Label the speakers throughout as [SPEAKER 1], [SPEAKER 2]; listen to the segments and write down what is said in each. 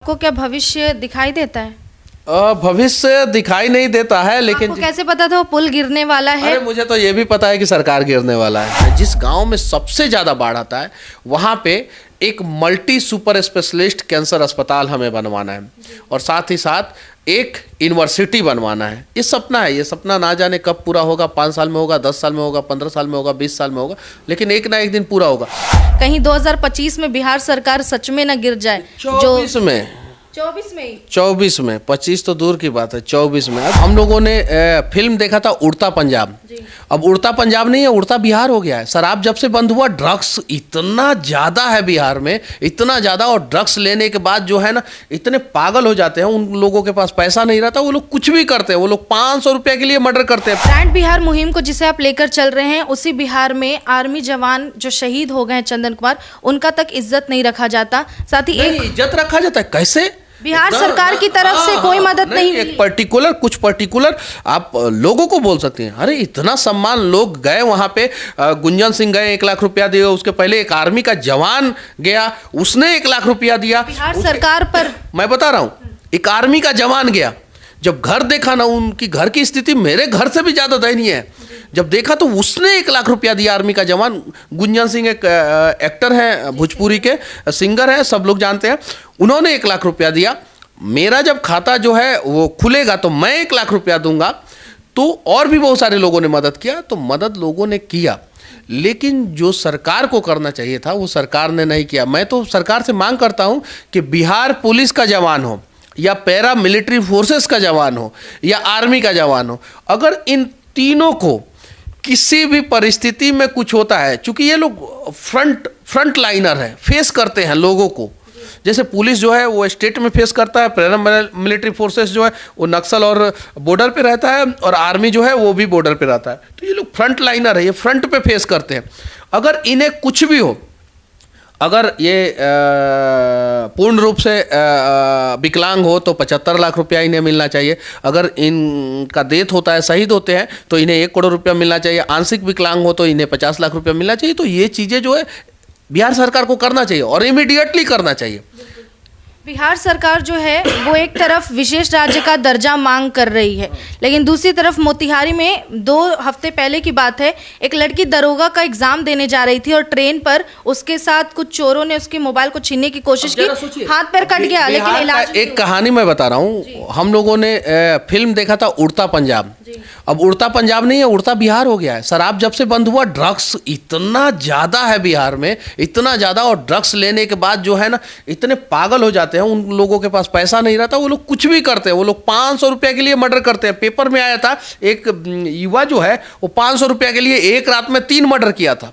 [SPEAKER 1] आपको क्या भविष्य दिखाई देता है?
[SPEAKER 2] भविष्य दिखाई नहीं देता है, लेकिन
[SPEAKER 1] आपको कैसे पता था वो पुल गिरने वाला है?
[SPEAKER 2] अरे मुझे तो ये भी पता है कि सरकार गिरने वाला है। जिस गांव में सबसे ज़्यादा बाढ़ आता है वहाँ पे एक मल्टी सुपर स्पेशलिस्ट कैंसर अस्पताल हमें बनवाना है, और साथ ही साथ एक यूनिवर्सिटी बनवाना है। ये सपना है, ये सपना ना जाने कब पूरा होगा, 5 साल में होगा, 10 साल में होगा, 15 साल में होगा, 20 साल में होगा, लेकिन एक ना एक दिन पूरा होगा।
[SPEAKER 1] कहीं 2025 में बिहार सरकार सच में न गिर जाए।
[SPEAKER 2] 24 में 24 में 25 तो दूर की बात है, 24 में। अब हम लोगों ने फिल्म देखा था उड़ता पंजाब। अब उड़ता पंजाब नहीं है, उड़ता बिहार हो गया है। शराब जब से बंद हुआ, ड्रग्स इतना ज़्यादा है बिहार में, इतना ज़्यादा, और ड्रग्स लेने के बाद जो है ना इतने पागल हो जाते हैं। उन लोगों के पास पैसा नहीं रहता, वो लोग कुछ भी करते हैं। वो लोग 500 रुपये के लिए मर्डर करते हैं।
[SPEAKER 1] ब्रांड बिहार मुहिम को जिसे आप लेकर चल रहे हैं, उसी बिहार में आर्मी जवान जो शहीद हो गए हैं चंदन कुमार, उनका तक इज्जत नहीं रखा जाता। साथ ही एक
[SPEAKER 2] इज्जत रखा जाता है कैसे?
[SPEAKER 1] बिहार सरकार की तरफ से कोई मदद नहीं मिली।
[SPEAKER 2] एक कुछ पर्टिकुलर आप लोगों को बोल सकते हैं। अरे इतना सम्मान, लोग गए वहां पे, गुंजन सिंह गए, 1 लाख रुपया दिया। उसके पहले एक आर्मी का जवान गया, उसने 1 लाख रुपया दिया
[SPEAKER 1] बिहार सरकार पर।
[SPEAKER 2] मैं बता रहा हूं, एक आर्मी का जवान गया, जब घर देखा ना, उनकी घर की स्थिति मेरे घर से भी ज्यादा दयनीय है। जब देखा तो उसने 1 लाख रुपया दिया, आर्मी का जवान। गुंजन सिंह एक एक्टर है, भोजपुरी के सिंगर है, सब लोग जानते हैं। उन्होंने 1 लाख रुपया दिया। मेरा जब खाता जो है वो खुलेगा तो मैं 1 लाख रुपया दूंगा। तो और भी बहुत सारे लोगों ने मदद किया, तो मदद लोगों ने किया, लेकिन जो सरकार को करना चाहिए था वो सरकार ने नहीं किया। मैं तो सरकार से मांग करता हूं कि बिहार पुलिस का जवान हो, या पैरा मिलिट्री फोर्सेस का जवान हो, या आर्मी का जवान हो, अगर इन तीनों को किसी भी परिस्थिति में कुछ होता है, चूंकि ये लोग फ्रंट लाइनर है, फेस करते हैं लोगों को। जैसे पुलिस जो है वो स्टेट में फेस करता है, पैरा मिलिट्री फोर्सेस जो है वो नक्सल और बॉर्डर पे रहता है, और आर्मी जो है वो भी बॉर्डर पे रहता है। तो ये लोग फ्रंट लाइनर है, ये फ्रंट पे फेस करते हैं। अगर इन्हें कुछ भी हो, अगर ये पूर्ण रूप से विकलांग हो तो 75 लाख रुपया इन्हें मिलना चाहिए। अगर इनका डेथ होता है, शहीद होते हैं, तो इन्हें 1 करोड़ रुपया मिलना चाहिए। आंशिक विकलांग हो तो इन्हें 50 लाख रुपया मिलना चाहिए। तो ये चीज़ें जो है बिहार सरकार को करना चाहिए, और इमीडिएटली करना चाहिए।
[SPEAKER 1] बिहार सरकार जो है वो एक तरफ विशेष राज्य का दर्जा मांग कर रही है, लेकिन दूसरी तरफ मोतिहारी में 2 हफ्ते पहले की बात है, एक लड़की दरोगा का एग्जाम देने जा रही थी, और ट्रेन पर उसके साथ कुछ चोरों ने उसके मोबाइल को छीनने की कोशिश की, हाथ पैर कट गया, लेकिन इलाज।
[SPEAKER 2] एक कहानी मैं बता रहा हूँ, हम लोगों ने फिल्म देखा था उड़ता पंजाब। अब उड़ता पंजाब नहीं है, उड़ता बिहार हो गया है। शराब जब से बंद हुआ, ड्रग्स इतना ज़्यादा है बिहार में, इतना ज़्यादा, और ड्रग्स लेने के बाद जो है ना इतने पागल हो जाते हैं। उन लोगों के पास पैसा नहीं रहता, वो लोग कुछ भी करते हैं। वो लोग 500 रुपये के लिए मर्डर करते हैं। पेपर में आया था, एक युवा जो है वो 500 रुपये के लिए एक रात में 3 मर्डर किया था।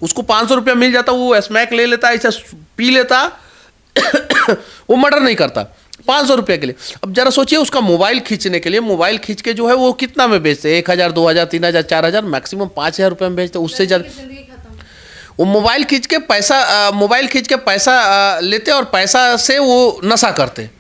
[SPEAKER 2] उसको 500 रुपया मिल जाता, वो स्मैक ले लेता, ऐसा पी लेता, वो मर्डर नहीं करता 500 रुपये के लिए। अब जरा सोचिए, उसका मोबाइल खींचने के लिए, मोबाइल खींच के जो है वो कितना में बेचते, 1000, 2000, 3000, 4000, मैक्सिमम 5000 रुपये में बेचते, उससे ज़्यादा। वो मोबाइल खींच के पैसा लेते, और पैसा से वो नशा करते।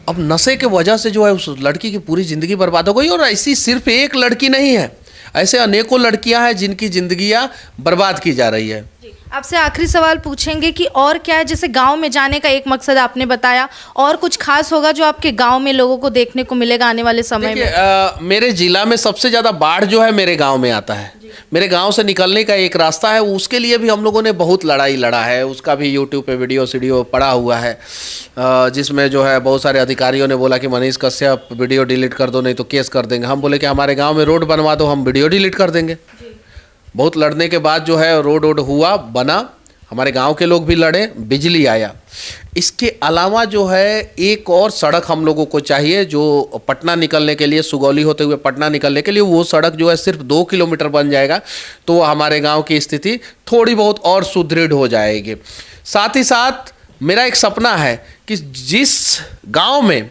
[SPEAKER 2] अब नशे के वजह से जो है उस लड़की की पूरी ज़िंदगी बर्बाद हो गई। और ऐसी सिर्फ एक लड़की नहीं है, ऐसे अनेकों लड़कियां हैं जिनकी ज़िंदगियां बर्बाद की जा रही है।
[SPEAKER 1] आपसे आखिरी सवाल पूछेंगे कि और क्या है, जैसे गांव में जाने का एक मकसद आपने बताया, और कुछ खास होगा जो आपके गांव में लोगों को देखने को मिलेगा आने वाले समय में?
[SPEAKER 2] मेरे जिला में सबसे ज़्यादा बाढ़ जो है मेरे गांव में आता है। मेरे गांव से निकलने का एक रास्ता है, उसके लिए भी हम लोगों ने बहुत लड़ाई लड़ा है। उसका भी यूट्यूब पे वीडियो पड़ा हुआ है, जिसमें जो है बहुत सारे अधिकारियों ने बोला कि मनीष कश्यप वीडियो डिलीट कर दो, नहीं तो केस कर देंगे। हम बोले कि हमारे गाँव में रोड बनवा दो, हम वीडियो डिलीट कर देंगे। बहुत लड़ने के बाद जो है रोड हुआ, बना, हमारे गांव के लोग भी लड़े, बिजली आया। इसके अलावा जो है एक और सड़क हम लोगों को चाहिए, जो पटना निकलने के लिए, सुगौली होते हुए पटना निकलने के लिए, वो सड़क जो है सिर्फ 2 किलोमीटर बन जाएगा, तो हमारे गांव की स्थिति थोड़ी बहुत और सुदृढ़ हो जाएगी। साथ ही साथ मेरा एक सपना है कि जिस गांव में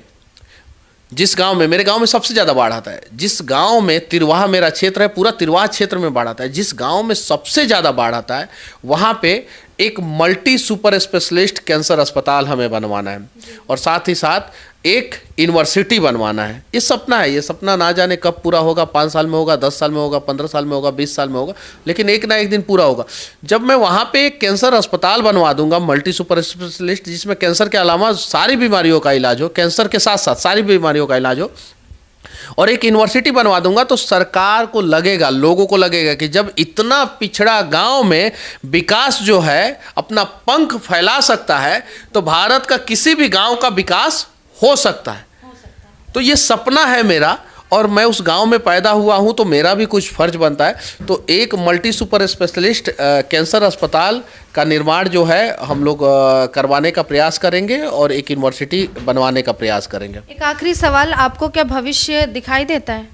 [SPEAKER 2] मेरे गांव में सबसे ज़्यादा बाढ़ आता है, जिस गांव में तिरवाह मेरा क्षेत्र है, पूरा तिरवाह क्षेत्र में बाढ़ आता है, जिस गांव में सबसे ज़्यादा बाढ़ आता है वहाँ पे एक मल्टी सुपर स्पेशलिस्ट कैंसर अस्पताल हमें बनवाना है और साथ ही साथ एक यूनिवर्सिटी बनवाना है। ये सपना है, ये सपना ना जाने कब पूरा होगा, 5 साल में होगा, 10 साल में होगा, 15 साल में होगा, 20 साल में होगा, लेकिन एक ना एक दिन पूरा होगा। जब मैं वहाँ पे एक कैंसर अस्पताल बनवा दूंगा मल्टी सुपर स्पेशलिस्ट, जिसमें कैंसर के अलावा सारी बीमारियों का इलाज हो, कैंसर के साथ साथ सारी बीमारियों का इलाज हो, और एक यूनिवर्सिटी बनवा दूंगा, तो सरकार को लगेगा, लोगों को लगेगा कि जब इतना पिछड़ा गांव में विकास जो है अपना पंख फैला सकता है, तो भारत का किसी भी गांव का विकास हो सकता है। तो ये सपना है मेरा, और मैं उस गांव में पैदा हुआ हूं, तो मेरा भी कुछ फर्ज बनता है। तो एक मल्टी सुपर स्पेशलिस्ट कैंसर अस्पताल का निर्माण जो है हम लोग करवाने का प्रयास करेंगे और एक यूनिवर्सिटी बनवाने का प्रयास करेंगे।
[SPEAKER 1] एक आखिरी सवाल, आपको क्या भविष्य दिखाई देता है?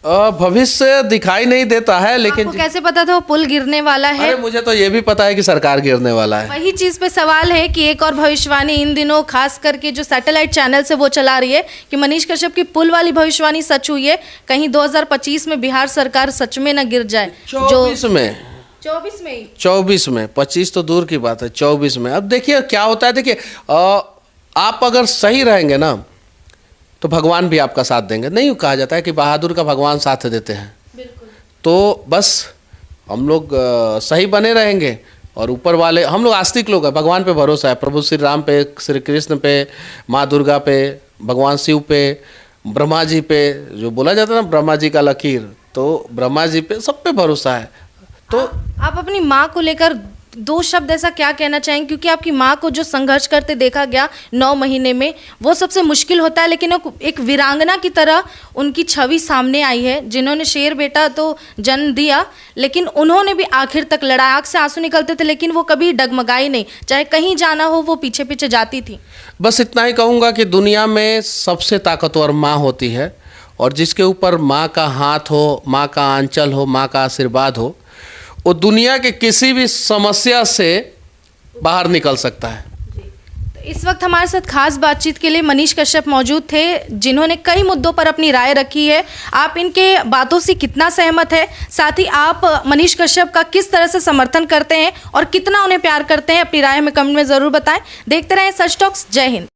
[SPEAKER 2] भविष्य दिखाई नहीं देता है, लेकिन
[SPEAKER 1] आपको कैसे पता था वो पुल गिरने वाला है?
[SPEAKER 2] अरे मुझे तो ये भी पता है कि सरकार गिरने वाला है।
[SPEAKER 1] वही चीज पे सवाल है कि एक और भविष्यवाणी इन दिनों खास करके जो सैटेलाइट चैनल से वो चला रही है कि मनीष कश्यप की पुल वाली भविष्यवाणी सच हुई है, कहीं 2025 में बिहार सरकार सच में न गिर जाए।
[SPEAKER 2] 24 में
[SPEAKER 1] 24 में
[SPEAKER 2] 25 तो दूर की बात है, 24 में। अब देखिए क्या होता है, देखिए आप अगर सही रहेंगे ना तो भगवान भी आपका साथ देंगे। नहीं कहा जाता है कि बहादुर का भगवान साथ देते हैं,
[SPEAKER 1] बिल्कुल।
[SPEAKER 2] तो बस हम लोग सही बने रहेंगे और ऊपर वाले, हम लोग आस्तिक लोग हैं, भगवान पे भरोसा है, प्रभु श्री राम पे, श्री कृष्ण पे, माँ दुर्गा पे, भगवान शिव पे, ब्रह्मा जी पे, जो बोला जाता है ना ब्रह्मा जी का लकीर, तो ब्रह्मा जी पे, सब पे भरोसा है। तो
[SPEAKER 1] आप अपनी माँ को लेकर 2 शब्द ऐसा क्या कहना चाहेंगे, क्योंकि आपकी माँ को जो संघर्ष करते देखा गया 9 महीने में, वो सबसे मुश्किल होता है, लेकिन एक वीरांगना की तरह उनकी छवि सामने आई है, जिन्होंने शेर बेटा तो जन्म दिया, लेकिन उन्होंने भी आखिर तक लड़ा। आँख से आंसू निकलते थे लेकिन वो कभी डगमगाई नहीं, चाहे कहीं जाना हो वो पीछे पीछे जाती थी।
[SPEAKER 2] बस इतना ही कहूँगा कि दुनिया में सबसे ताकतवर माँ होती है, और जिसके ऊपर माँ का हाथ हो, माँ का आंचल हो, माँ का आशीर्वाद हो, वो दुनिया के किसी भी समस्या से बाहर निकल सकता है।
[SPEAKER 1] तो इस वक्त हमारे साथ खास बातचीत के लिए मनीष कश्यप मौजूद थे, जिन्होंने कई मुद्दों पर अपनी राय रखी है। आप इनके बातों से कितना सहमत है, साथ ही आप मनीष कश्यप का किस तरह से समर्थन करते हैं और कितना उन्हें प्यार करते हैं, अपनी राय हमें कमेंट में ज़रूर बताएं। देखते रहें सच टॉक्स। जय हिंद।